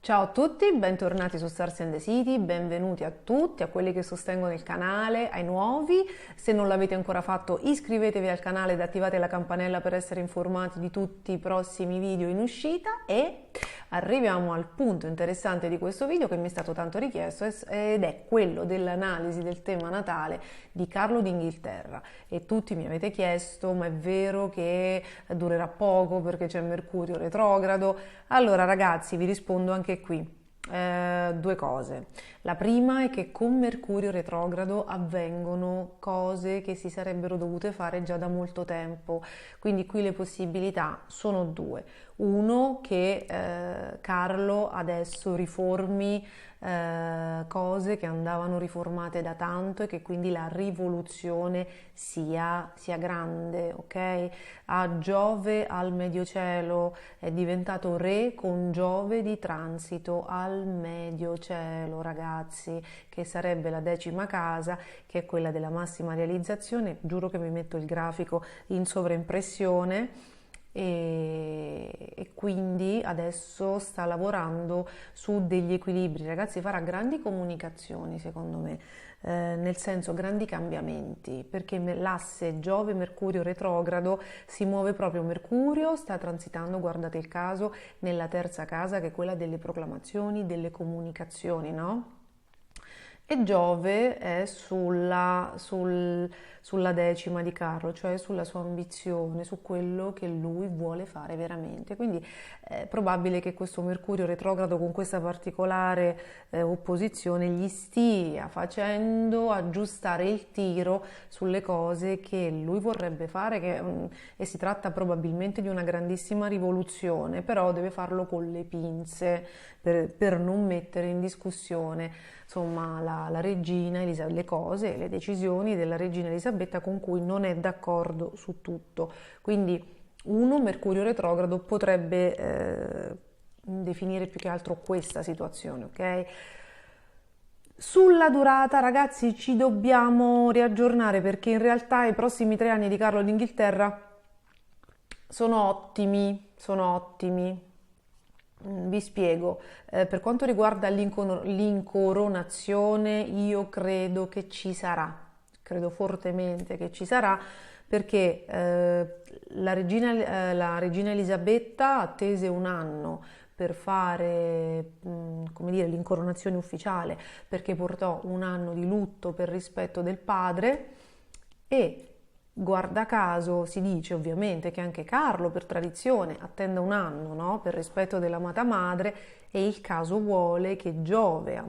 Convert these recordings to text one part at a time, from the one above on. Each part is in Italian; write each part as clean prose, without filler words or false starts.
Ciao a tutti, bentornati su Stars and the City, benvenuti a tutti, a quelli che sostengono il canale, ai nuovi. Se non l'avete ancora fatto, iscrivetevi al canale ed attivate la campanella per essere informati di tutti i prossimi video in uscita. E arriviamo al punto interessante di questo video che mi è stato tanto richiesto ed è quello dell'analisi del tema natale di Carlo d'Inghilterra. E tutti mi avete chiesto, ma è vero che durerà poco perché c'è Mercurio retrogrado? Allora ragazzi, vi rispondo anche qui. Due cose. La prima è che con Mercurio retrogrado avvengono cose che si sarebbero dovute fare già da molto tempo, quindi qui le possibilità sono due. Uno, che Carlo adesso riformi cose che andavano riformate da tanto e che quindi la rivoluzione sia grande, ok? A Giove al Medio Cielo è diventato re con Giove di transito al Medio Cielo, ragazzi, che sarebbe la 10ª casa, che è quella della massima realizzazione. Giuro che vi metto il grafico in sovraimpressione. E quindi adesso sta lavorando su degli equilibri, ragazzi. Farà grandi comunicazioni, secondo me, nel senso grandi cambiamenti, perché l'asse Giove-Mercurio retrogrado si muove proprio. Mercurio sta transitando, guardate il caso, nella 3ª casa, che è quella delle proclamazioni, delle comunicazioni, no? E Giove è sulla 10ª di Carlo, cioè sulla sua ambizione, su quello che lui vuole fare veramente. Quindi è probabile che questo Mercurio retrogrado, con questa particolare opposizione, gli stia facendo aggiustare il tiro sulle cose che lui vorrebbe fare, e si tratta probabilmente di una grandissima rivoluzione, però deve farlo con le pinze per non mettere in discussione, insomma, la regina le cose, le decisioni della regina Elisabetta, con cui non è d'accordo su tutto. Quindi Mercurio retrogrado potrebbe definire più che altro questa situazione, ok? Sulla durata, ragazzi, ci dobbiamo riaggiornare, perché in realtà i prossimi 3 anni di Carlo d'Inghilterra sono ottimi, sono ottimi. Vi spiego. Per quanto riguarda l'incoronazione, io credo che ci sarà, credo fortemente che ci sarà, perché la regina Elisabetta attese un anno per fare, come dire, l'incoronazione ufficiale, perché portò un anno di lutto per rispetto del padre. E guarda caso si dice ovviamente che anche Carlo, per tradizione, attenda un anno, no? Per rispetto dell'amata madre, e il caso vuole che Giove da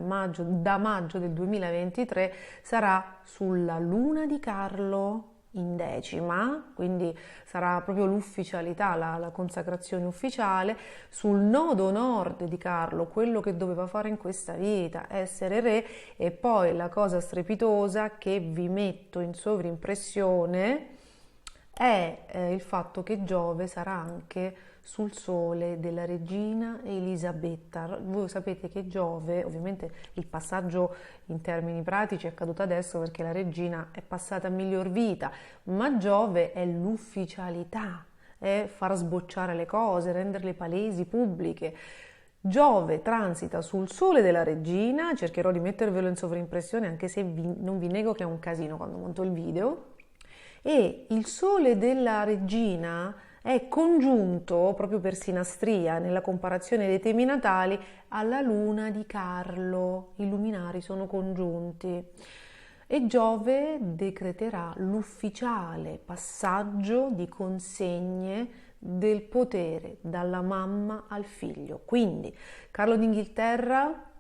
maggio del 2023 sarà sulla luna di Carlo in 10ª, quindi sarà proprio l'ufficialità, la consacrazione ufficiale sul nodo nord di Carlo, quello che doveva fare in questa vita, essere re. E poi la cosa strepitosa che vi metto in sovrimpressione è il fatto che Giove sarà anche sul sole della regina Elisabetta. Voi sapete che Giove, ovviamente il passaggio in termini pratici è accaduto adesso perché la regina è passata a miglior vita, ma Giove è l'ufficialità, è far sbocciare le cose, renderle palesi, pubbliche. Giove transita sul sole della regina, cercherò di mettervelo in sovraimpressione, anche se non vi nego che è un casino quando monto il video. E il sole della regina è congiunto, proprio per sinastria, nella comparazione dei temi natali, alla luna di Carlo. I luminari sono congiunti. E Giove decreterà l'ufficiale passaggio di consegne del potere dalla mamma al figlio. Quindi Carlo d'Inghilterra,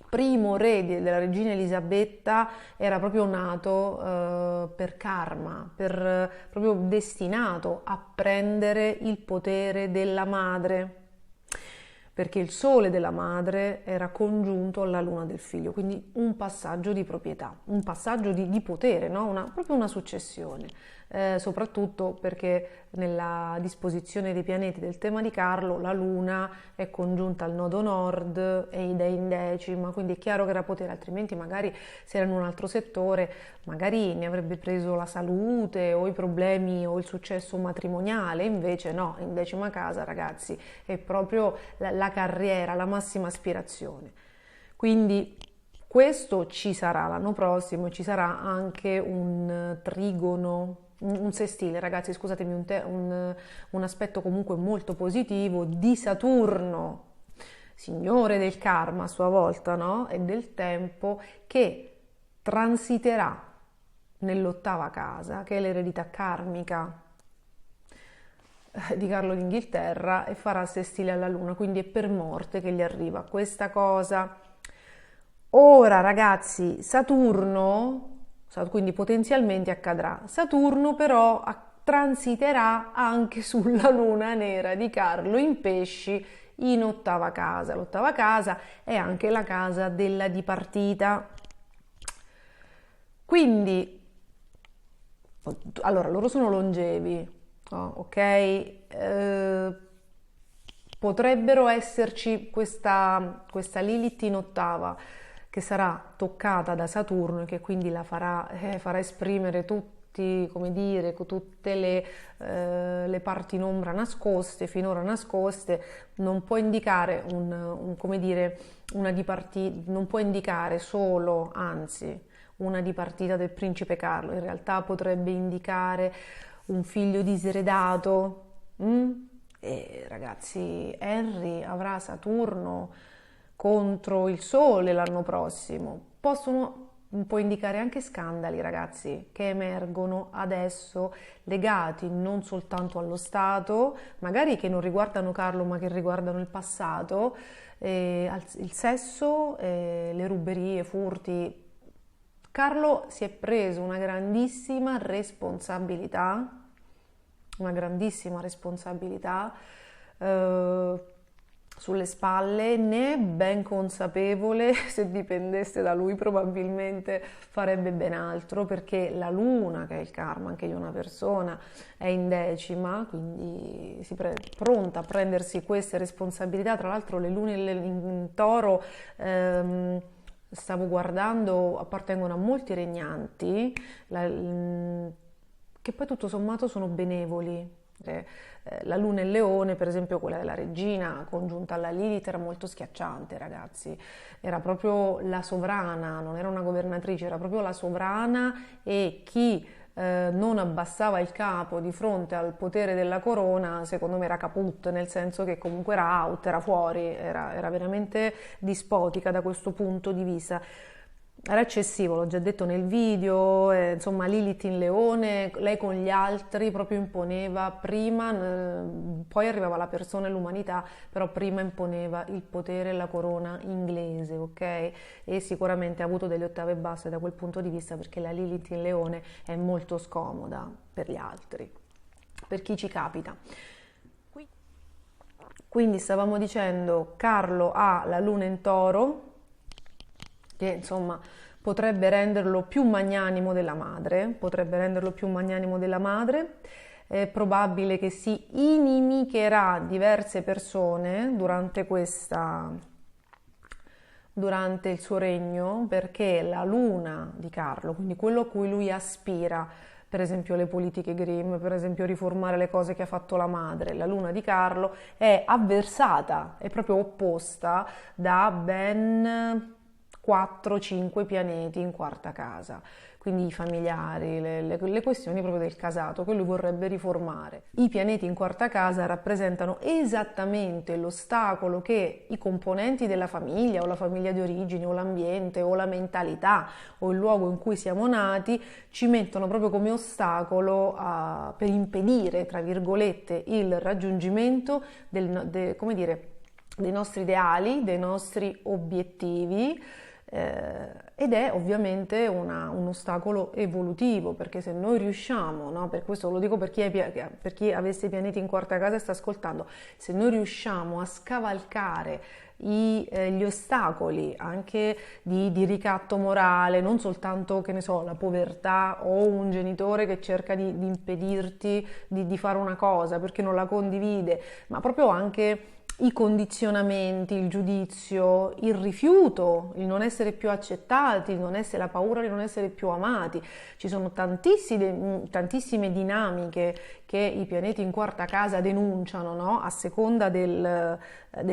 primo re della regina Elisabetta, era proprio nato per karma, proprio destinato a prendere il potere della madre, perché il sole della madre era congiunto alla luna del figlio, quindi un passaggio di proprietà, un passaggio di potere, no? Proprio una successione. soprattutto perché nella disposizione dei pianeti del tema di Carlo la Luna è congiunta al nodo nord ed è in decima, quindi è chiaro che era potere, altrimenti magari se era in un altro settore magari ne avrebbe preso la salute o i problemi o il successo matrimoniale, invece no, in decima casa ragazzi è proprio la carriera, la massima aspirazione. Quindi questo ci sarà l'anno prossimo e ci sarà anche un trigono, un sestile, ragazzi, scusatemi, un aspetto comunque molto positivo di Saturno, signore del karma a sua volta, no? E del tempo, che transiterà nell'ottava casa, che è l'eredità karmica di Carlo d'Inghilterra, e farà sestile alla Luna, quindi è per morte che gli arriva questa cosa. Ora ragazzi, Saturno, quindi potenzialmente accadrà, Saturno però transiterà anche sulla Luna nera di Carlo in Pesci in ottava casa. L'ottava casa è anche la casa della dipartita. Quindi, allora, loro sono longevi, ok? Potrebbero esserci questa Lilith in ottava, che sarà toccata da Saturno e che quindi la farà esprimere tutti, come dire, tutte le parti in ombra nascoste, finora nascoste. Non può indicare come dire, una dipartita, non può indicare solo, anzi, una dipartita del principe Carlo, in realtà potrebbe indicare un figlio disredato. E ragazzi, Henry avrà Saturno contro il Sole l'anno prossimo. Può indicare anche scandali, ragazzi, che emergono adesso, legati non soltanto allo Stato, magari che non riguardano Carlo ma che riguardano il passato, il sesso, le ruberie, furti. Carlo si è preso una grandissima responsabilità sulle spalle, ne è ben consapevole. Se dipendesse da lui probabilmente farebbe ben altro, perché la Luna, che è il karma anche di una persona, è in decima, quindi pronta a prendersi queste responsabilità. Tra l'altro le lune in Toro, stavo guardando, appartengono a molti regnanti, che poi tutto sommato sono benevoli. La Luna in Leone, per esempio, quella della regina congiunta alla Lilith, era molto schiacciante, ragazzi. Era proprio la sovrana, non era una governatrice, era proprio la sovrana, e chi non abbassava il capo di fronte al potere della corona, secondo me era caput, nel senso che comunque era out, era fuori, era veramente dispotica da questo punto di vista. Era eccessivo, l'ho già detto nel video, insomma Lilith in Leone, lei con gli altri proprio imponeva prima, poi arrivava la persona e l'umanità, però prima imponeva il potere e la corona inglese, ok? E sicuramente ha avuto delle ottave basse da quel punto di vista, perché la Lilith in Leone è molto scomoda per gli altri, per chi ci capita. Quindi stavamo dicendo, Carlo ha la Luna in Toro, che insomma potrebbe renderlo più magnanimo della madre, è probabile che si inimicherà diverse persone durante il suo regno, perché la Luna di Carlo, quindi quello a cui lui aspira, per esempio le politiche Grimm, per esempio riformare le cose che ha fatto la madre, la Luna di Carlo è avversata, è proprio opposta da ben 4-5 pianeti in quarta casa, quindi i familiari, le questioni proprio del casato che lui vorrebbe riformare. I pianeti in quarta casa rappresentano esattamente l'ostacolo che i componenti della famiglia, o la famiglia di origine, o l'ambiente, o la mentalità, o il luogo in cui siamo nati, ci mettono proprio come ostacolo per impedire, tra virgolette, il raggiungimento come dire, dei nostri ideali, dei nostri obiettivi. Ed è ovviamente un ostacolo evolutivo, perché se noi riusciamo, no? Per questo lo dico per chi avesse i pianeti in quarta casa e sta ascoltando, se noi riusciamo a scavalcare gli ostacoli anche di ricatto morale, non soltanto, che ne so, la povertà o un genitore che cerca di impedirti di fare una cosa perché non la condivide, ma proprio anche i condizionamenti, il giudizio, il rifiuto, il non essere più accettati, la paura di non essere più amati. Ci sono tantissime dinamiche che i pianeti in quarta casa denunciano, no? A seconda del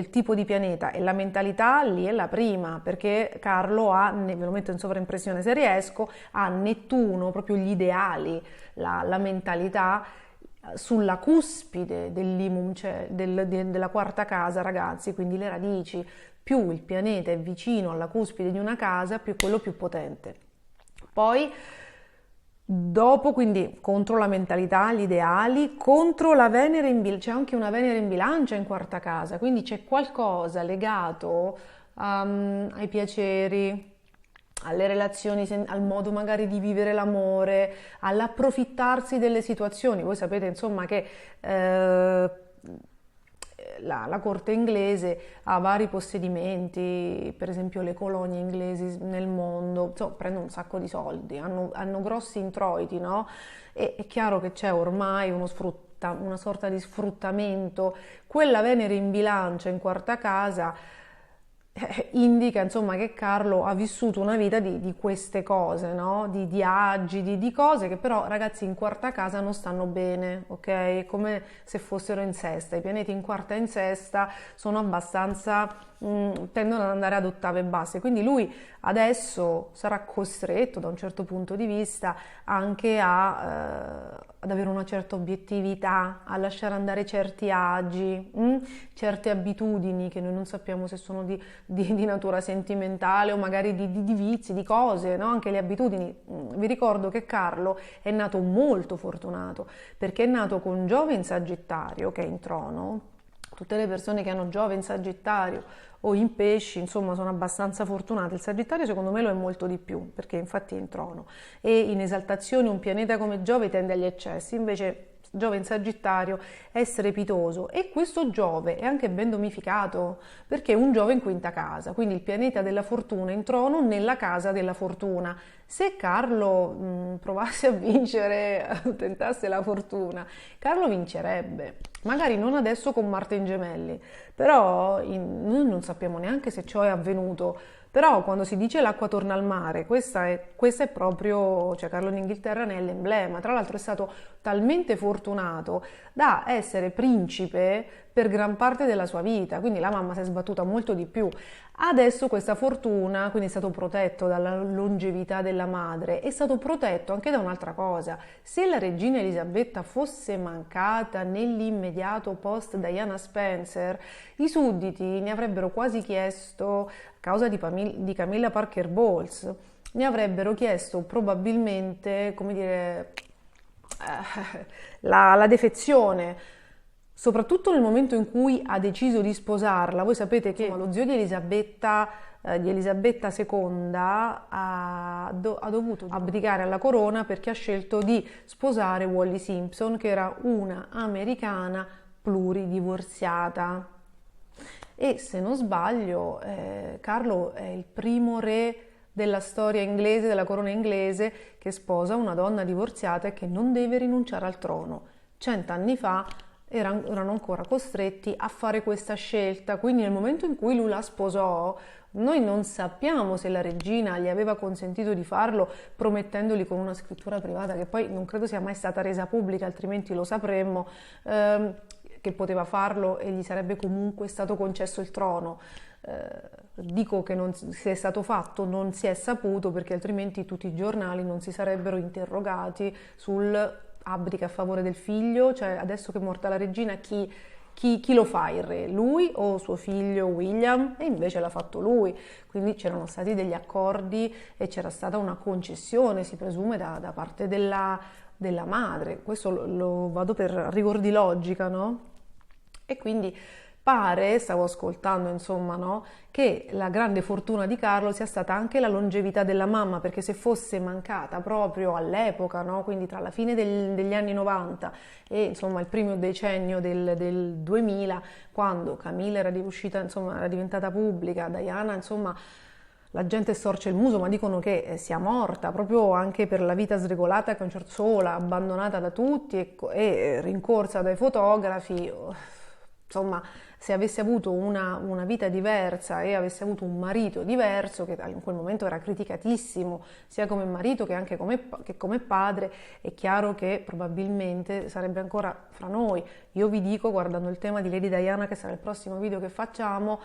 tipo di pianeta, e la mentalità lì è la prima, perché Carlo ha, ve lo metto in sovraimpressione se riesco, ha Nettuno, proprio gli ideali, la mentalità sulla cuspide dell'imum, cioè della quarta casa, ragazzi, quindi le radici. Più il pianeta è vicino alla cuspide di una casa, più quello più potente. Poi dopo, quindi contro la mentalità, gli ideali, contro la Venere in bilancia, c'è anche una Venere in bilancia in quarta casa, quindi c'è qualcosa legato ai piaceri, alle relazioni, al modo magari di vivere l'amore, all'approfittarsi delle situazioni. Voi sapete insomma che la corte inglese ha vari possedimenti, per esempio le colonie inglesi nel mondo, insomma, prendono un sacco di soldi, hanno grossi introiti, no? E è chiaro che c'è ormai una sorta di sfruttamento. Quella Venere in bilancia in quarta casa indica insomma che Carlo ha vissuto una vita di queste cose, no? Di agi, di cose che però, ragazzi, in quarta casa non stanno bene, ok? Come se fossero in sesta. I pianeti in quarta e in sesta sono abbastanza, tendono ad andare ad ottave basse, quindi lui adesso sarà costretto da un certo punto di vista anche ad avere una certa obiettività, a lasciare andare certi agi, certe abitudini che noi non sappiamo se sono di natura sentimentale o magari di vizi, di cose, no? Anche le abitudini. Vi ricordo che Carlo è nato molto fortunato, perché è nato con Giove in Sagittario, che è in trono. Tutte le persone che hanno Giove in Sagittario o in Pesci, insomma, sono abbastanza fortunate. Il Sagittario secondo me lo è molto di più, perché infatti è in trono, e in esaltazione un pianeta come Giove tende agli eccessi, invece Giove in Sagittario è strepitoso, e questo Giove è anche ben domificato, perché è un Giove in quinta casa, quindi il pianeta della fortuna in trono nella casa della fortuna. Se Carlo provasse a vincere, tentasse la fortuna, Carlo vincerebbe, magari non adesso con Marte in Gemelli, però noi non sappiamo neanche se ciò è avvenuto. Però quando si dice l'acqua torna al mare, questa è proprio, cioè Carlo d'Inghilterra ne è l'emblema. Tra l'altro è stato talmente fortunato da essere principe per gran parte della sua vita, quindi la mamma si è sbattuta molto di più. Adesso questa fortuna, quindi è stato protetto dalla longevità della madre, è stato protetto anche da un'altra cosa. Se la regina Elisabetta fosse mancata nell'immediato post Diana Spencer, i sudditi ne avrebbero quasi chiesto, a causa di Camilla Parker Bowles, ne avrebbero chiesto probabilmente, come dire, la defezione, soprattutto nel momento in cui ha deciso di sposarla. Voi sapete che lo zio di Elisabetta II ha dovuto abdicare alla corona perché ha scelto di sposare Wally Simpson, che era una americana pluridivorziata. E se non sbaglio, Carlo è il primo re della storia inglese, della corona inglese, che sposa una donna divorziata e che non deve rinunciare al trono. 100 anni fa erano ancora costretti a fare questa scelta, quindi nel momento in cui lui la sposò, noi non sappiamo se la regina gli aveva consentito di farlo promettendogli con una scrittura privata, che poi non credo sia mai stata resa pubblica, altrimenti lo sapremmo, che poteva farlo e gli sarebbe comunque stato concesso il trono. Dico che non si è stato fatto, non si è saputo, perché altrimenti tutti i giornali non si sarebbero interrogati sul abdica a favore del figlio, cioè adesso che è morta la regina chi lo fa il re? Lui o suo figlio William? E invece l'ha fatto lui, quindi c'erano stati degli accordi e c'era stata una concessione, si presume, da parte della madre. Questo lo vado per rigor di logica, no? E quindi Pare, stavo ascoltando insomma, no, che la grande fortuna di Carlo sia stata anche la longevità della mamma, perché se fosse mancata proprio all'epoca, no, quindi tra la fine degli anni 90 e insomma il primo decennio del 2000, quando Camilla era riuscita, insomma, era diventata pubblica, Diana, insomma, la gente storce il muso, ma dicono che sia morta proprio anche per la vita sregolata, che a un certo sola, abbandonata da tutti e rincorsa dai fotografi. Insomma, se avesse avuto una vita diversa e avesse avuto un marito diverso, che in quel momento era criticatissimo, sia come marito che anche come padre, è chiaro che probabilmente sarebbe ancora fra noi. Io vi dico, guardando il tema di Lady Diana, che sarà il prossimo video che facciamo,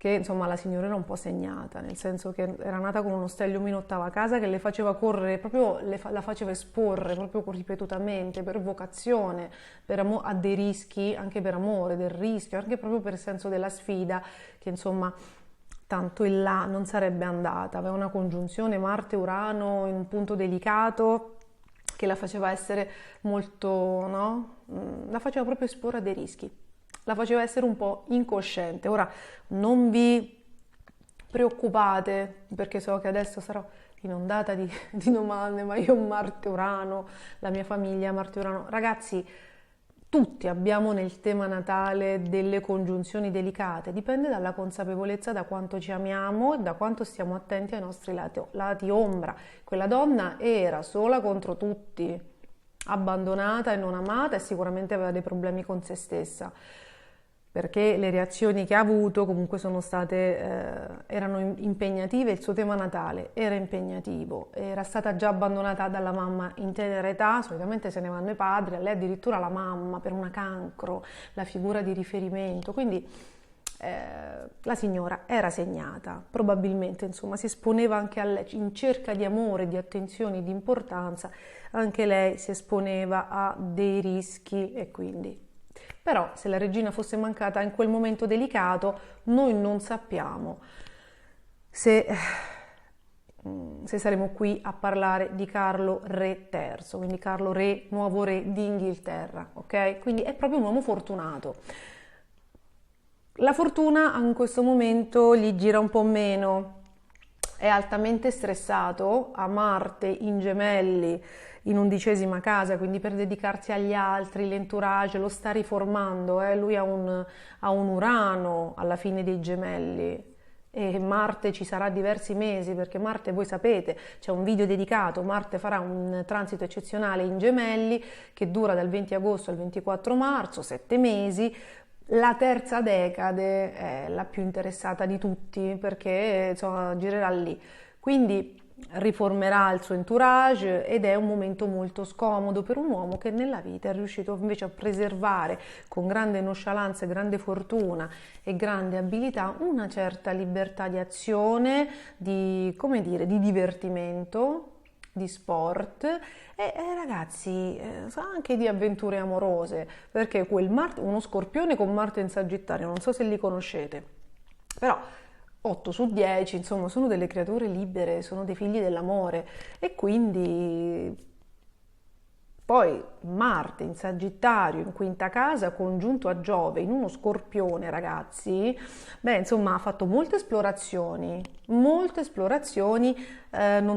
che insomma la signora era un po' segnata, nel senso che era nata con uno stellium in ottava casa che le faceva correre, proprio la faceva esporre proprio ripetutamente, per vocazione, a dei rischi, anche per amore, del rischio, anche proprio per senso della sfida, che insomma tanto in là non sarebbe andata. Aveva una congiunzione Marte-Urano in un punto delicato che la faceva essere molto, no? La faceva proprio esporre a dei rischi. La faceva essere un po' incosciente. Ora non vi preoccupate, perché so che adesso sarò inondata di domande, ma io Marte Urano, la mia famiglia Marte Urano. Ragazzi, tutti abbiamo nel tema natale delle congiunzioni delicate, dipende dalla consapevolezza, da quanto ci amiamo e da quanto stiamo attenti ai nostri lati ombra. Quella donna era sola contro tutti, abbandonata e non amata, e sicuramente aveva dei problemi con se stessa, perché le reazioni che ha avuto comunque sono state, erano impegnative. Il suo tema natale era impegnativo, era stata già abbandonata dalla mamma in tenera età, solitamente se ne vanno i padri, a lei addirittura la mamma per una cancro, la figura di riferimento, quindi la signora era segnata, probabilmente insomma si esponeva anche a lei, in cerca di amore, di attenzioni, di importanza, anche lei si esponeva a dei rischi, e quindi... Però se la regina fosse mancata in quel momento delicato, noi non sappiamo se saremo qui a parlare di Carlo Re III, quindi Carlo Re, nuovo re d'Inghilterra, ok? Quindi è proprio un uomo fortunato. La fortuna in questo momento gli gira un po' meno, è altamente stressato, ha Marte in Gemelli, in 11ª casa, quindi per dedicarsi agli altri, l'entourage, lo sta riformando, lui ha un Urano alla fine dei Gemelli, e Marte ci sarà diversi mesi, perché Marte, voi sapete, c'è un video dedicato, Marte farà un transito eccezionale in Gemelli che dura dal 20 agosto al 24 marzo, 7 mesi. La terza decade è la più interessata di tutti, perché insomma, girerà lì, quindi riformerà il suo entourage, ed è un momento molto scomodo per un uomo che nella vita è riuscito invece a preservare con grande nonchalance, grande fortuna e grande abilità una certa libertà di azione, di, come dire, di divertimento, di sport e ragazzi, anche di avventure amorose, perché uno scorpione con Marte in Sagittario, non so se li conoscete, però 8 su 10, insomma, sono delle creature libere, sono dei figli dell'amore, e quindi poi Marte in Sagittario, in 5ª casa, congiunto a Giove in uno Scorpione, ragazzi, beh, insomma, ha fatto molte esplorazioni, non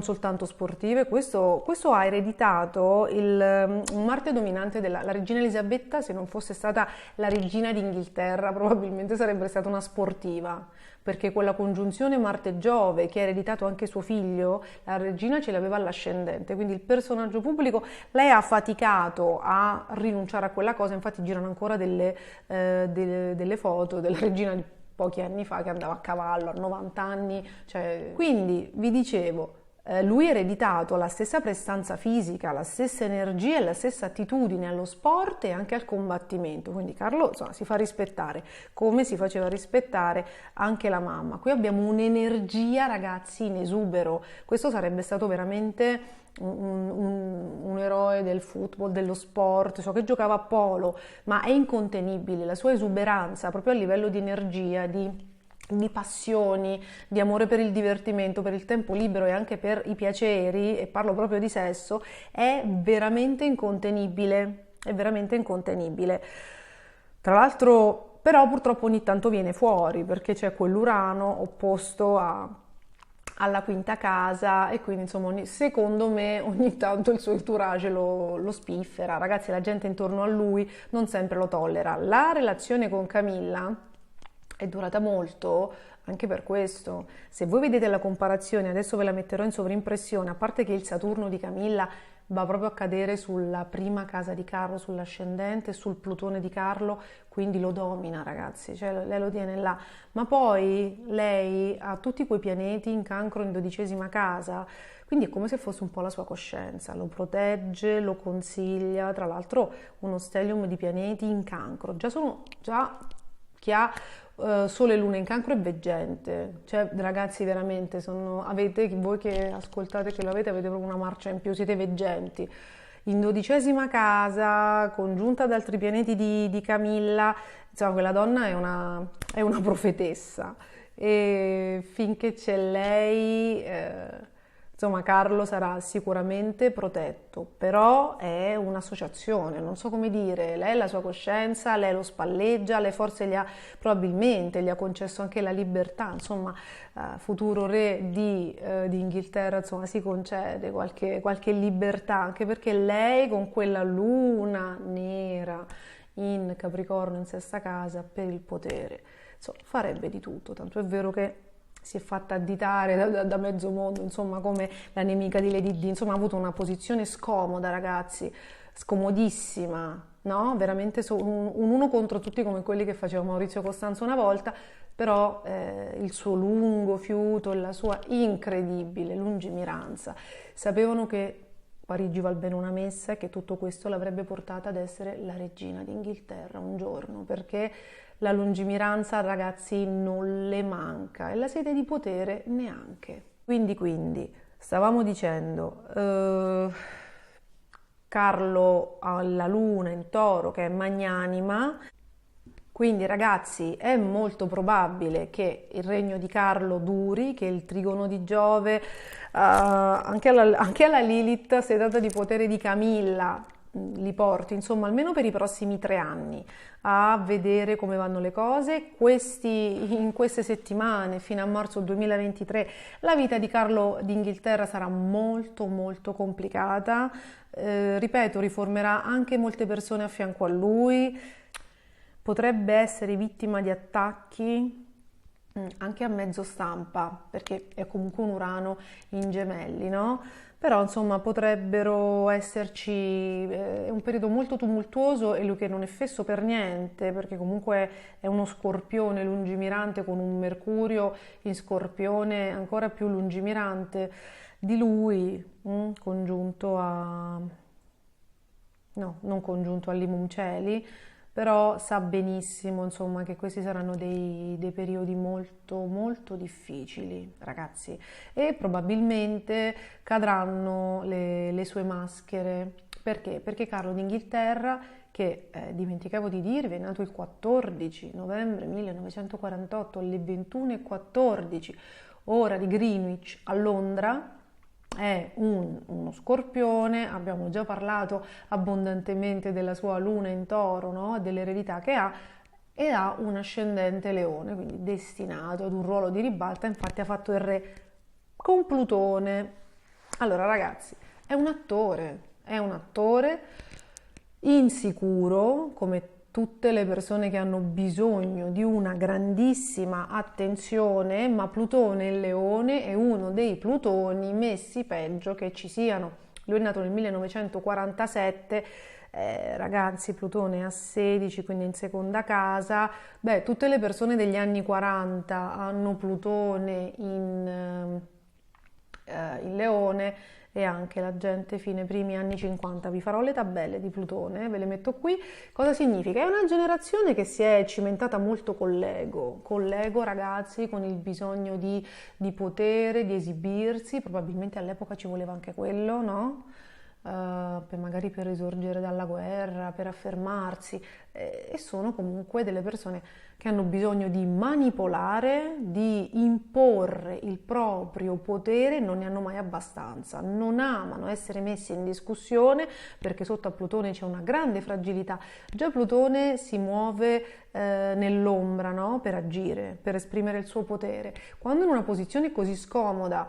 soltanto sportive. Questo ha ereditato un Marte dominante la regina Elisabetta. Se non fosse stata la regina d'Inghilterra, probabilmente sarebbe stata una sportiva, perché quella congiunzione Marte-Giove, che ha ereditato anche suo figlio, la regina ce l'aveva all'ascendente, quindi il personaggio pubblico, lei ha faticato a rinunciare a quella cosa. Infatti girano ancora delle foto della regina di pochi anni fa che andava a cavallo a 90 anni, cioè, quindi vi dicevo, lui ha ereditato la stessa prestanza fisica, la stessa energia e la stessa attitudine allo sport e anche al combattimento, quindi Carlo, insomma, si fa rispettare come si faceva rispettare anche la mamma. Qui abbiamo un'energia, ragazzi, in esubero. Questo sarebbe stato veramente un eroe del football, dello sport, so che giocava a polo, ma è incontenibile la sua esuberanza proprio a livello di energia, di passioni, di amore per il divertimento, per il tempo libero e anche per i piaceri, e parlo proprio di sesso, è veramente incontenibile, è veramente incontenibile. Tra l'altro però purtroppo ogni tanto viene fuori perché c'è quell'Urano opposto alla quinta casa e quindi insomma secondo me ogni tanto il suo entourage lo spiffera. Ragazzi, la gente intorno a lui non sempre lo tollera. La relazione con Camilla è durata molto anche per questo. Se voi vedete la comparazione, adesso ve la metterò in sovrimpressione, a parte che il Saturno di Camilla va proprio a cadere sulla prima casa di Carlo, sull'ascendente, sul Plutone di Carlo, quindi lo domina, ragazzi, cioè lei lo tiene là. Ma poi lei ha tutti quei pianeti in Cancro in 12ª casa, quindi è come se fosse un po' la sua coscienza, lo protegge, lo consiglia. Tra l'altro uno stellium di pianeti in Cancro, già chi ha Sole e Luna in Cancro è veggente, cioè ragazzi veramente avete, voi che ascoltate che lo avete proprio una marcia in più, siete veggenti. In 12ª casa, congiunta ad altri pianeti di Camilla, insomma quella donna è una profetessa e finché c'è lei insomma Carlo sarà sicuramente protetto, però è un'associazione, non so come dire, lei ha la sua coscienza, lei lo spalleggia, lei forse probabilmente gli ha concesso anche la libertà, insomma futuro re di Inghilterra, insomma si concede qualche libertà, anche perché lei con quella luna nera in Capricorno in 6ª casa per il potere, insomma farebbe di tutto, tanto è vero che si è fatta additare da mezzo mondo, insomma, come la nemica di Lady Di, insomma, ha avuto una posizione scomoda, ragazzi, scomodissima, no? Veramente un uno contro tutti come quelli che faceva Maurizio Costanzo una volta, però il suo lungo fiuto e la sua incredibile lungimiranza, sapevano che Parigi val bene una messa e che tutto questo l'avrebbe portata ad essere la regina d'Inghilterra un giorno, perché la lungimiranza, ragazzi, non le manca e la sete di potere neanche. Quindi, stavamo dicendo, Carlo ha la luna in Toro che è magnanima, quindi ragazzi è molto probabile che il regno di Carlo duri, che il trigono di Giove, anche alla Lilith, sedata di potere di Camilla, li porti, insomma, almeno per i prossimi 3 anni a vedere come vanno le cose. In queste settimane, fino a marzo 2023, la vita di Carlo d'Inghilterra sarà molto molto complicata. Ripeto, riformerà anche molte persone a fianco a lui, potrebbe essere vittima di attacchi anche a mezzo stampa, perché è comunque un Urano in Gemelli, no? Però insomma potrebbero esserci, è un periodo molto tumultuoso e lui che non è fesso per niente, perché comunque è uno Scorpione lungimirante con un Mercurio in Scorpione ancora più lungimirante di lui, congiunto a... no, non congiunto a Limoncelli, però sa benissimo insomma che questi saranno dei periodi molto molto difficili, ragazzi, e probabilmente cadranno le sue maschere. Perché? Perché Carlo d'Inghilterra, che dimenticavo di dirvi, è nato il 14 novembre 1948 alle 21:14 ora di Greenwich a Londra, è uno Scorpione, abbiamo già parlato abbondantemente della sua luna in Toro, no? Dell'eredità che ha, e ha un ascendente Leone, quindi destinato ad un ruolo di ribalta, infatti ha fatto il re con Plutone. Allora ragazzi, è un attore insicuro, come tutte le persone che hanno bisogno di una grandissima attenzione, ma Plutone in Leone è uno dei Plutoni messi peggio che ci siano. Lui è nato nel 1947, ragazzi, Plutone a 16, quindi in 2ª casa. Beh, tutte le persone degli anni 40 hanno Plutone in Leone, e anche la gente fine primi anni 50. Vi farò le tabelle di Plutone, ve le metto qui. Cosa significa? È una generazione che si è cimentata molto con l'ego, ragazzi, con il bisogno di potere, di esibirsi, probabilmente all'epoca ci voleva anche quello, no? Magari per risorgere dalla guerra, per affermarsi, e sono comunque delle persone che hanno bisogno di manipolare, di imporre il proprio potere, non ne hanno mai abbastanza, non amano essere messi in discussione perché sotto a Plutone c'è una grande fragilità. Già Plutone si muove nell'ombra, no? Per agire, per esprimere il suo potere. Quando in una posizione così scomoda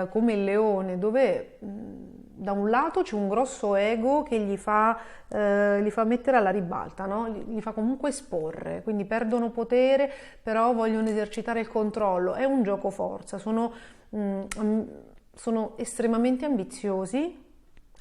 come il leone, dove da un lato c'è un grosso ego che gli fa mettere alla ribalta, no? Gli fa comunque esporre, quindi perdono potere, però vogliono esercitare il controllo. È un gioco forza, sono estremamente ambiziosi,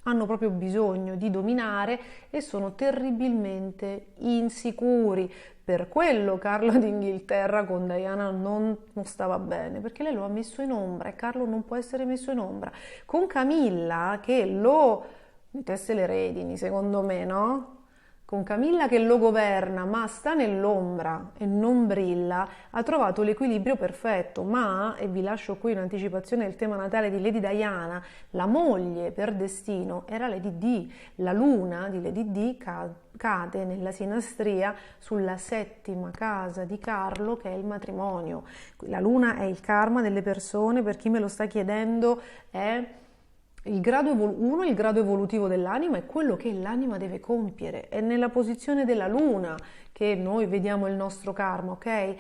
hanno proprio bisogno di dominare e sono terribilmente insicuri. Per quello Carlo d'Inghilterra con Diana non stava bene, perché lei lo ha messo in ombra e Carlo non può essere messo in ombra. Con Camilla che lo mettesse le redini, secondo me, no? Con Camilla che lo governa, ma sta nell'ombra e non brilla, ha trovato l'equilibrio perfetto. Ma, e vi lascio qui in anticipazione il tema natale di Lady Diana, la moglie per destino era Lady Di. La luna di Lady Di cade nella sinastria sulla 7ª casa di Carlo, che è il matrimonio. La luna è il karma delle persone, per chi me lo sta chiedendo, è il grado evolutivo dell'anima, è quello che l'anima deve compiere. È nella posizione della luna che noi vediamo il nostro karma, ok?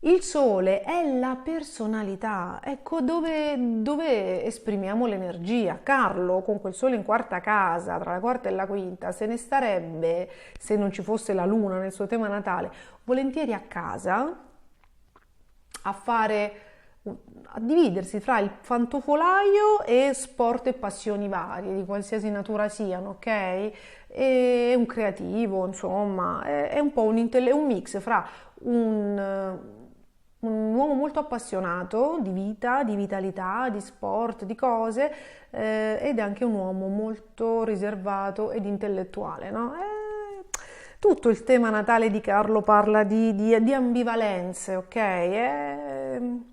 Il sole è la personalità, ecco dove esprimiamo l'energia. Carlo, con quel sole in 4ª casa, tra la 4ª e la 5ª, se ne starebbe, se non ci fosse la luna nel suo tema natale, volentieri a casa, a dividersi fra il pantofolaio e sport e passioni varie, di qualsiasi natura siano, ok? È un creativo, insomma, è un po' un mix fra un uomo molto appassionato di vita, di vitalità, di sport, di cose, ed è anche un uomo molto riservato ed intellettuale, no? Tutto il tema natale di Carlo parla di ambivalenze, ok?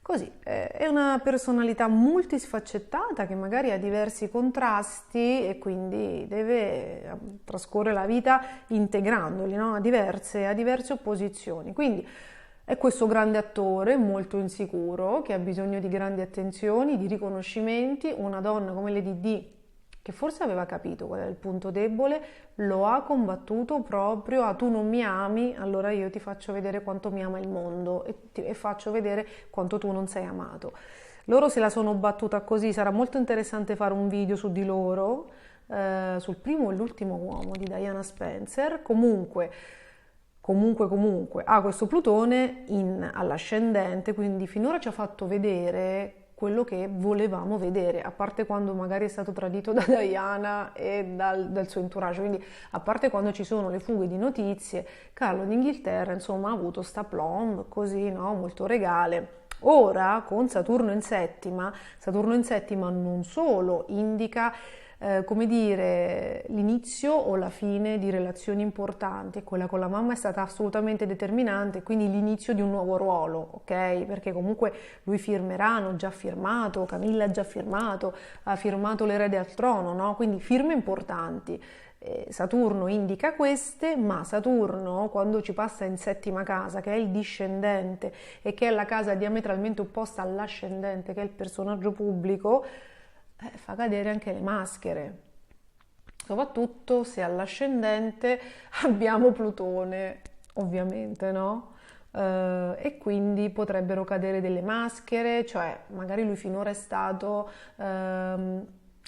Così, è una personalità multisfaccettata che magari ha diversi contrasti e quindi deve trascorrere la vita integrandoli, no? a diverse opposizioni. Quindi è questo grande attore molto insicuro che ha bisogno di grandi attenzioni, di riconoscimenti. Una donna come Lady Di, che forse aveva capito qual è il punto debole, lo ha combattuto proprio a tu non mi ami, allora io ti faccio vedere quanto mi ama il mondo e faccio vedere quanto tu non sei amato. Loro se la sono battuta così, sarà molto interessante fare un video su di loro, sul primo e l'ultimo uomo di Diana Spencer. Comunque ha questo Plutone all'ascendente, quindi finora ci ha fatto vedere quello che volevamo vedere, a parte quando magari è stato tradito da Diana e dal suo entourage, quindi a parte quando ci sono le fughe di notizie, Carlo d'Inghilterra insomma ha avuto sta plomb così, no? Molto regale. Ora con Saturno in settima non solo indica come dire, l'inizio o la fine di relazioni importanti. Quella con la mamma è stata assolutamente determinante, quindi l'inizio di un nuovo ruolo, ok? Perché comunque lui firmerà, hanno già firmato, Camilla ha già firmato, ha firmato l'erede al trono, no? Quindi firme importanti. Saturno indica queste, ma Saturno quando ci passa in 7ª casa, che è il discendente e che è la casa diametralmente opposta all'ascendente, che è il personaggio pubblico, fa cadere anche le maschere, soprattutto se all'ascendente abbiamo Plutone, ovviamente, no? E quindi potrebbero cadere delle maschere, cioè magari lui finora è stato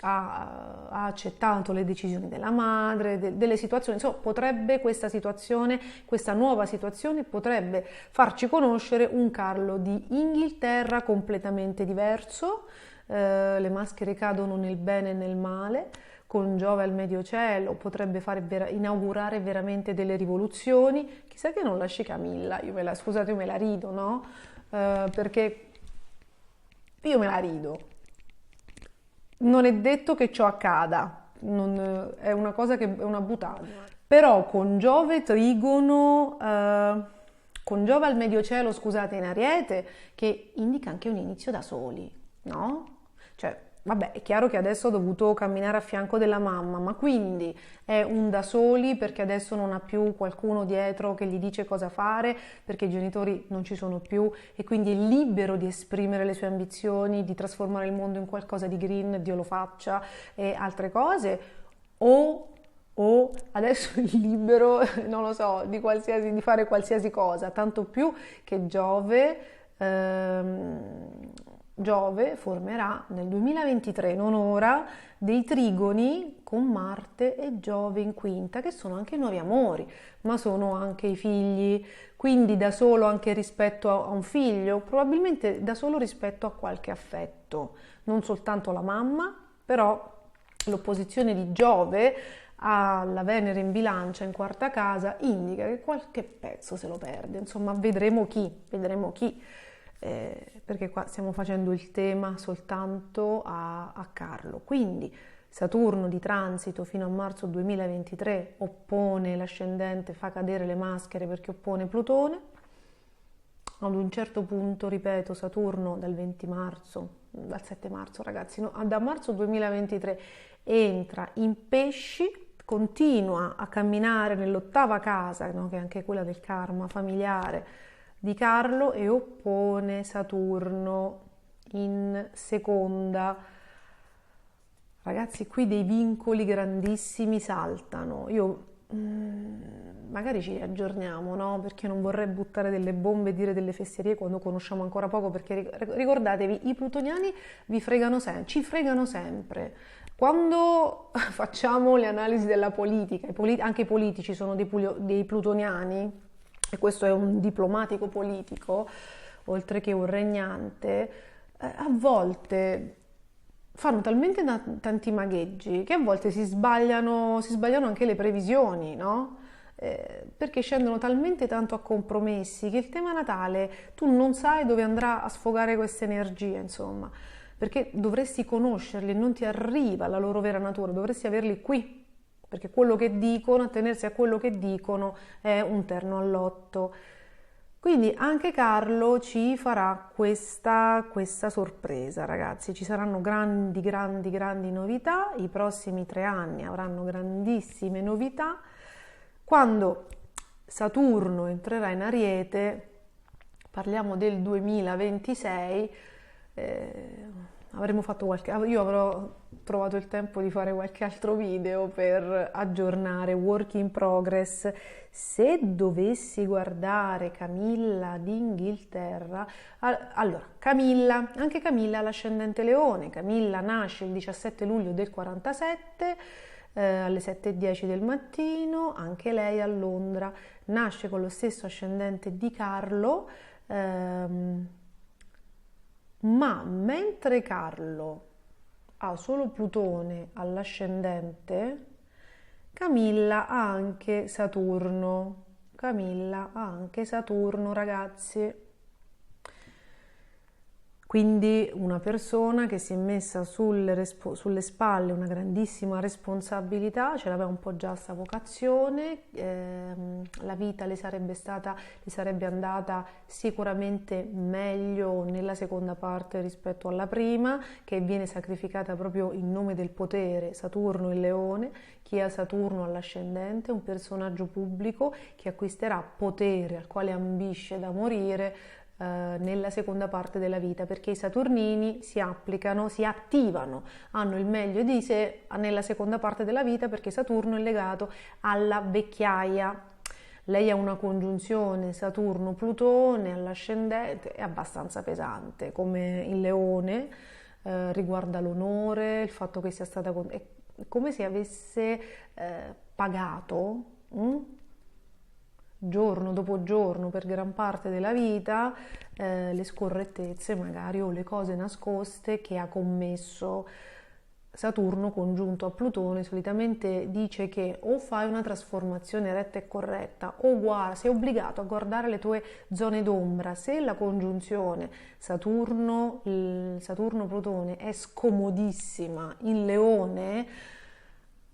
ha accettato le decisioni della madre, delle situazioni, insomma questa nuova situazione potrebbe farci conoscere un Carlo di Inghilterra completamente diverso. Le maschere cadono nel bene e nel male, con Giove al medio cielo potrebbe inaugurare veramente delle rivoluzioni. Chissà che non lasci Camilla, io me la rido, no? Perché io me la rido. Non è detto che ciò accada, è una cosa che è una buttata. Però con Giove trigono, con Giove al medio cielo, scusate, in Ariete, che indica anche un inizio da soli, no? Cioè, vabbè, è chiaro che adesso ho dovuto camminare a fianco della mamma, ma quindi è un da soli perché adesso non ha più qualcuno dietro che gli dice cosa fare, perché i genitori non ci sono più e quindi è libero di esprimere le sue ambizioni, di trasformare il mondo in qualcosa di green, Dio lo faccia, e altre cose, o o adesso è libero, non lo so, di fare qualsiasi cosa, tanto più che Giove formerà nel 2023, non ora, dei trigoni con Marte e Giove in quinta, che sono anche i nuovi amori, ma sono anche i figli, quindi da solo anche rispetto a un figlio, probabilmente da solo rispetto a qualche affetto, non soltanto la mamma, però l'opposizione di Giove alla Venere in bilancia in quarta casa indica che qualche pezzo se lo perde, insomma vedremo chi. Perché qua stiamo facendo il tema soltanto a Carlo. Quindi Saturno di transito fino a marzo 2023 oppone l'ascendente, fa cadere le maschere perché oppone Plutone. Ad un certo punto, ripeto, Saturno dal 20 marzo, dal 7 marzo ragazzi, no, da marzo 2023 entra in Pesci, continua a camminare nell'ottava casa, no, che è anche quella del karma familiare di Carlo, e oppone Saturno in seconda. Ragazzi, qui dei vincoli grandissimi saltano. Io magari ci aggiorniamo, no? Perché non vorrei buttare delle bombe e dire delle fesserie quando conosciamo ancora poco, perché ricordatevi, i plutoniani vi fregano ci fregano sempre. Quando facciamo le analisi della politica, anche i politici sono dei plutoniani, e questo è un diplomatico politico, oltre che un regnante, a volte fanno talmente tanti magheggi che a volte si sbagliano anche le previsioni, no? Perché scendono talmente tanto a compromessi che il tema natale tu non sai dove andrà a sfogare queste energie, insomma, perché dovresti conoscerli, non ti arriva la loro vera natura, dovresti averli qui, perché quello che dicono, attenersi a quello che dicono è un terno al lotto. Quindi anche Carlo ci farà questa sorpresa, ragazzi. Ci saranno grandi novità. I prossimi 3 anni avranno grandissime novità. Quando Saturno entrerà in Ariete, parliamo del 2026, io avrò trovato il tempo di fare qualche altro video per aggiornare, work in progress. Se dovessi guardare Camilla d'Inghilterra, allora anche Camilla ha l'ascendente Leone. Camilla nasce il 17 luglio del 47 alle 7:10 del mattino, anche lei a Londra, nasce con lo stesso ascendente di Carlo, ma mentre Carlo ha solo Plutone all'ascendente, Camilla ha anche Saturno. Ragazzi. Quindi una persona che si è messa sulle spalle una grandissima responsabilità, ce l'aveva un po' già sta vocazione, la vita le sarebbe andata sicuramente meglio nella seconda parte rispetto alla prima, che viene sacrificata proprio in nome del potere. Saturno in Leone, chi ha Saturno all'ascendente è un personaggio pubblico che acquisterà potere, al quale ambisce da morire nella seconda parte della vita, perché i saturnini si attivano, hanno il meglio di sé nella seconda parte della vita, perché Saturno è legato alla vecchiaia. Lei ha una congiunzione Saturno-Plutone all'ascendente, è abbastanza pesante, come il Leone, riguarda l'onore, il fatto che sia stata è come se avesse pagato giorno dopo giorno per gran parte della vita le scorrettezze magari o le cose nascoste che ha commesso. Saturno congiunto a Plutone solitamente dice che o fai una trasformazione retta e corretta o sei obbligato a guardare le tue zone d'ombra. Se la congiunzione Saturno-Plutone è scomodissima in Leone,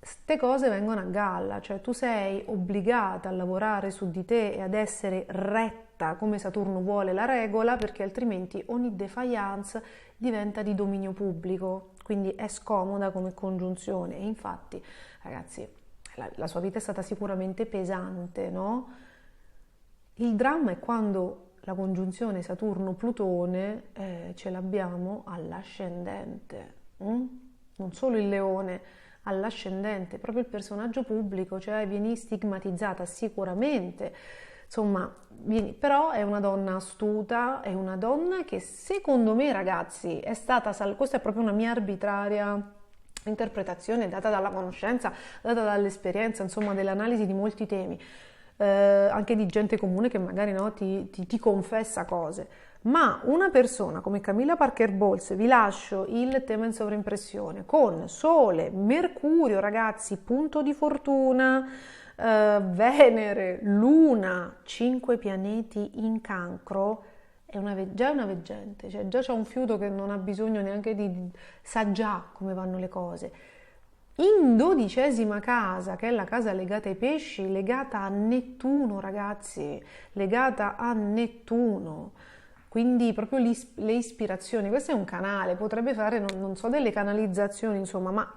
ste cose vengono a galla, cioè tu sei obbligata a lavorare su di te e ad essere retta come Saturno vuole la regola, perché altrimenti ogni defiance diventa di dominio pubblico, quindi è scomoda come congiunzione. E infatti, ragazzi, la sua vita è stata sicuramente pesante, no? Il dramma è quando la congiunzione Saturno-Plutone ce l'abbiamo all'ascendente, non solo il Leone, all'ascendente, proprio il personaggio pubblico, cioè vieni stigmatizzata sicuramente, insomma, però è una donna astuta, è una donna che secondo me, ragazzi, è stata, questa è proprio una mia arbitraria interpretazione data dalla conoscenza, data dall'esperienza, insomma, dell'analisi di molti temi, anche di gente comune che magari no, ti confessa cose. Ma una persona come Camilla Parker Bowles, vi lascio il tema in sovraimpressione, con Sole, Mercurio, ragazzi, punto di fortuna, Venere, Luna, 5 pianeti in Cancro, già è una veggente, cioè già c'è un fiuto che non ha bisogno neanche sa già come vanno le cose. In 12ª casa, che è la casa legata ai pesci, legata a Nettuno, ragazzi, legata a Nettuno, quindi proprio le ispirazioni. Questo è un canale, potrebbe fare, non so, delle canalizzazioni, insomma, ma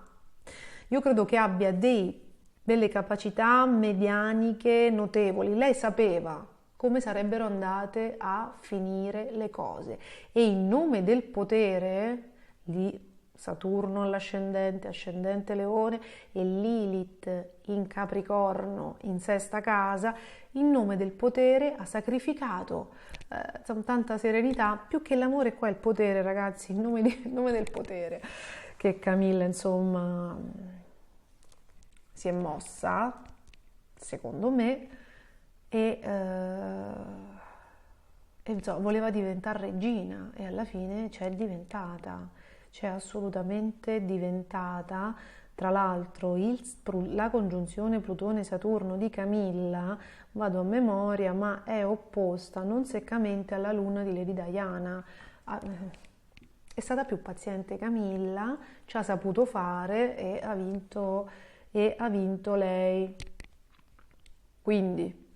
io credo che abbia delle capacità medianiche notevoli. Lei sapeva come sarebbero andate a finire le cose e in nome del potere di Saturno all'ascendente, ascendente Leone e Lilith in Capricorno in 6ª casa, in nome del potere ha sacrificato tanta serenità, più che l'amore qua è il potere, ragazzi, in nome del potere che Camilla insomma si è mossa, secondo me, e insomma, voleva diventare regina e alla fine c'è diventata. C'è assolutamente diventata. Tra l'altro la congiunzione Plutone-Saturno di Camilla, vado a memoria, ma è opposta non seccamente alla luna di Lady Diana. È stata più paziente Camilla, ci ha saputo fare e ha vinto lei. Quindi,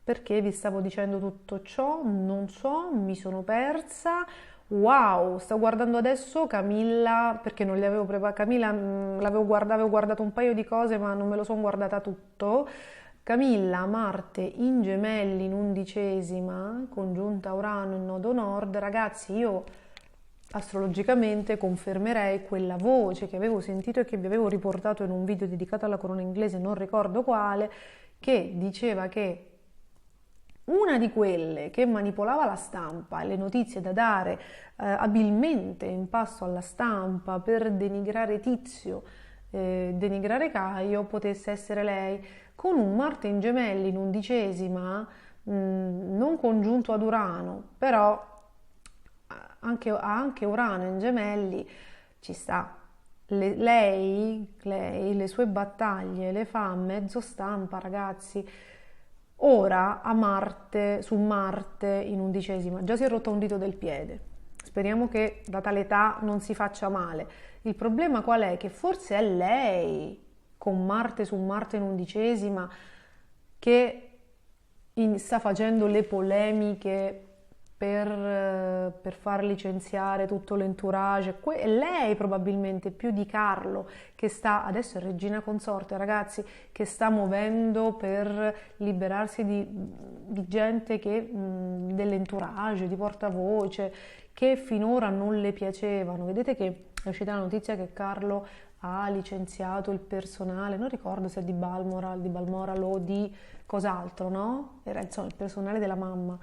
perché vi stavo dicendo tutto ciò? Non so, mi sono persa. Wow, sto guardando adesso Camilla, perché non li avevo preparati. Camilla avevo guardato un paio di cose, ma non me lo sono guardata tutto. Camilla, Marte in Gemelli in 11ª, congiunta Urano in nodo nord. Ragazzi, io astrologicamente confermerei quella voce che avevo sentito e che vi avevo riportato in un video dedicato alla corona inglese, non ricordo quale, che diceva che una di quelle che manipolava la stampa e le notizie da dare abilmente in pasto alla stampa per denigrare Tizio, denigrare Caio, potesse essere lei, con un Marte in Gemelli in 11ª, non congiunto ad Urano, però anche Urano in Gemelli ci sta. Lei, le sue battaglie le fa a mezzo stampa, ragazzi. Ora su Marte in 11ª, già si è rotto un dito del piede. Speriamo che data l'età non si faccia male. Il problema qual è? Che forse è lei con Marte su Marte in 11ª che sta facendo le polemiche per far licenziare tutto l'entourage. Lei probabilmente più di Carlo, che adesso è regina consorte, ragazzi, che sta muovendo per liberarsi di gente dell'entourage, di portavoce, che finora non le piacevano. Vedete che è uscita la notizia che Carlo ha licenziato il personale, non ricordo se è di Balmoral o di cos'altro, no? Era insomma il personale della mamma.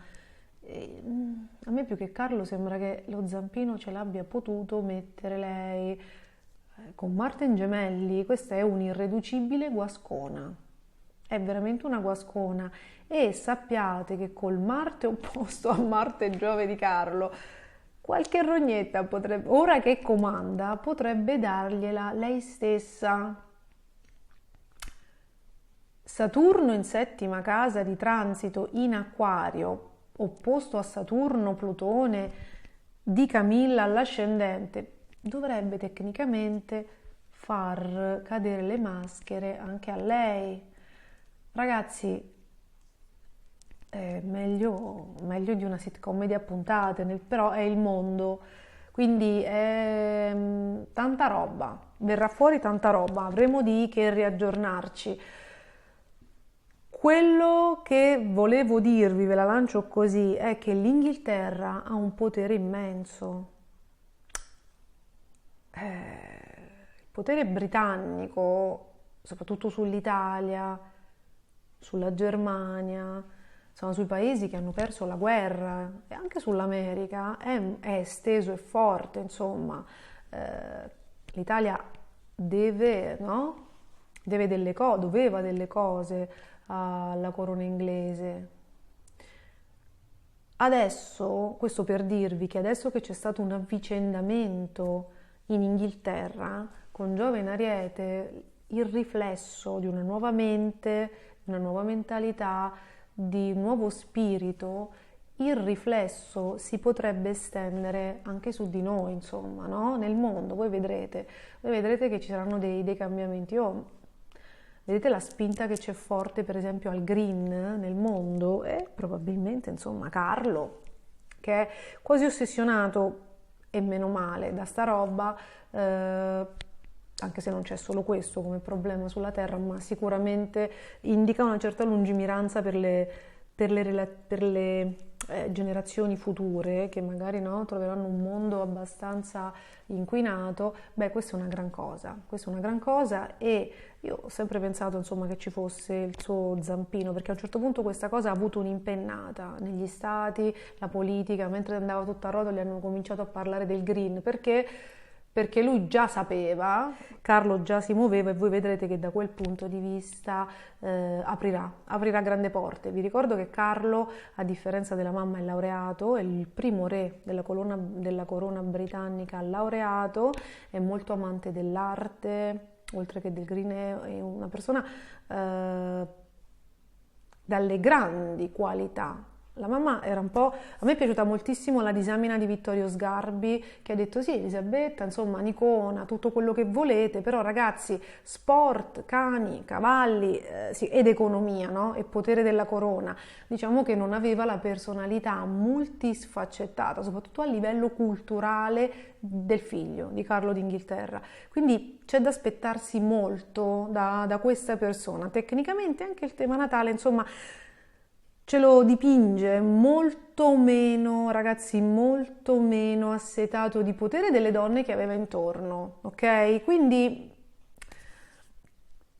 A me più che Carlo sembra che lo zampino ce l'abbia potuto mettere lei. Con Marte in Gemelli questa è un'irreducibile guascona, è veramente una guascona, e sappiate che col Marte opposto a Marte e Giove di Carlo qualche rognetta potrebbe, ora che comanda, potrebbe dargliela lei stessa. Saturno in 7ª casa di transito in Acquario, opposto a Saturno, Plutone di Camilla all'ascendente, dovrebbe tecnicamente far cadere le maschere anche a lei. Ragazzi, è meglio di una sitcom di puntate, però è il mondo, quindi è tanta roba, verrà fuori tanta roba, avremo di che riaggiornarci. Quello che volevo dirvi, ve la lancio così, è che l'Inghilterra ha un potere immenso. potere britannico, soprattutto sull'Italia, sulla Germania, insomma sui paesi che hanno perso la guerra e anche sull'America è esteso e forte, insomma. L'Italia deve, no? Doveva delle cose alla corona inglese. Adesso, questo per dirvi che adesso che c'è stato un avvicendamento in Inghilterra con Giove in Ariete, il riflesso di una nuova mente, di una nuova mentalità, di un nuovo spirito, il riflesso si potrebbe estendere anche su di noi, insomma, no? Nel mondo, voi vedrete che ci saranno dei cambiamenti. Vedete la spinta che c'è forte, per esempio, al green nel mondo? E probabilmente, insomma, Carlo, che è quasi ossessionato, e meno male, da sta roba, anche se non c'è solo questo come problema sulla Terra, ma sicuramente indica una certa lungimiranza per le generazioni future che magari no, troveranno un mondo abbastanza inquinato. Beh, questa è una gran cosa, e io ho sempre pensato insomma che ci fosse il suo zampino, perché a un certo punto questa cosa ha avuto un'impennata negli stati, la politica, mentre andava tutta a rotoli hanno cominciato a parlare del green, perché lui già sapeva, Carlo già si muoveva, e voi vedrete che da quel punto di vista aprirà grandi porte. Vi ricordo che Carlo, a differenza della mamma, è laureato, è il primo re della corona britannica laureato, è molto amante dell'arte, oltre che del green, è una persona dalle grandi qualità. La mamma era un po'... A me è piaciuta moltissimo la disamina di Vittorio Sgarbi, che ha detto sì, Elisabetta, insomma, Nicona, tutto quello che volete, però ragazzi, sport, cani, cavalli, sì, ed economia, no? E potere della corona. Diciamo che non aveva la personalità multisfaccettata, soprattutto a livello culturale, del figlio di Carlo d'Inghilterra. Quindi c'è da aspettarsi molto da questa persona. Tecnicamente anche il tema Natale, insomma, ce lo dipinge molto meno, ragazzi, molto meno assetato di potere delle donne che aveva intorno, ok? Quindi,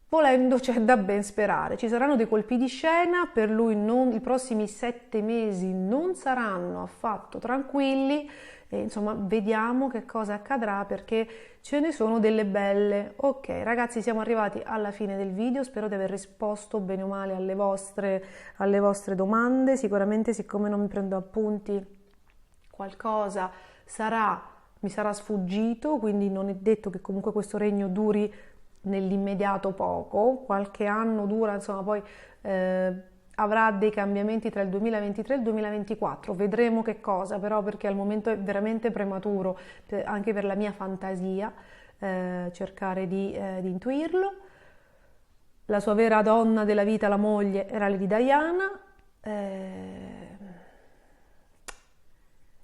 volendo, c'è da ben sperare. Ci saranno dei colpi di scena, per lui i prossimi 7 mesi non saranno affatto tranquilli, e insomma vediamo che cosa accadrà, perché ce ne sono delle belle. Ok ragazzi, siamo arrivati alla fine del video, spero di aver risposto bene o male alle vostre domande. Sicuramente, siccome non mi prendo appunti, qualcosa mi sarà sfuggito, quindi non è detto che comunque questo regno duri nell'immediato poco, qualche anno dura, insomma poi avrà dei cambiamenti tra il 2023 e il 2024, vedremo che cosa, però, perché al momento è veramente prematuro, anche per la mia fantasia, cercare di intuirlo. La sua vera donna della vita, la moglie, era Lady Diana,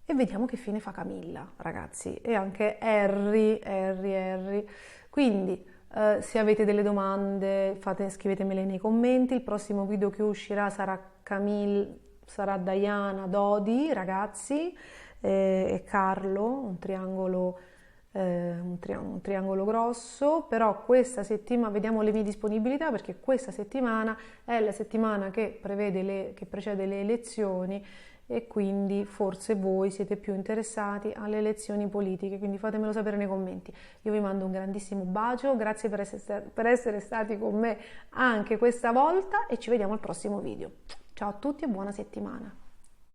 e vediamo che fine fa Camilla, ragazzi, e anche Harry. Quindi se avete delle domande scrivetemele nei commenti. Il prossimo video che uscirà sarà Diana, Dodi, ragazzi, e Carlo, un triangolo grosso. Però questa settimana vediamo le mie disponibilità, perché questa settimana è la settimana che precede le elezioni, e quindi forse voi siete più interessati alle elezioni politiche, quindi fatemelo sapere nei commenti. Io vi mando un grandissimo bacio, grazie per essere stati con me anche questa volta, e ci vediamo al prossimo video. Ciao a tutti e buona settimana.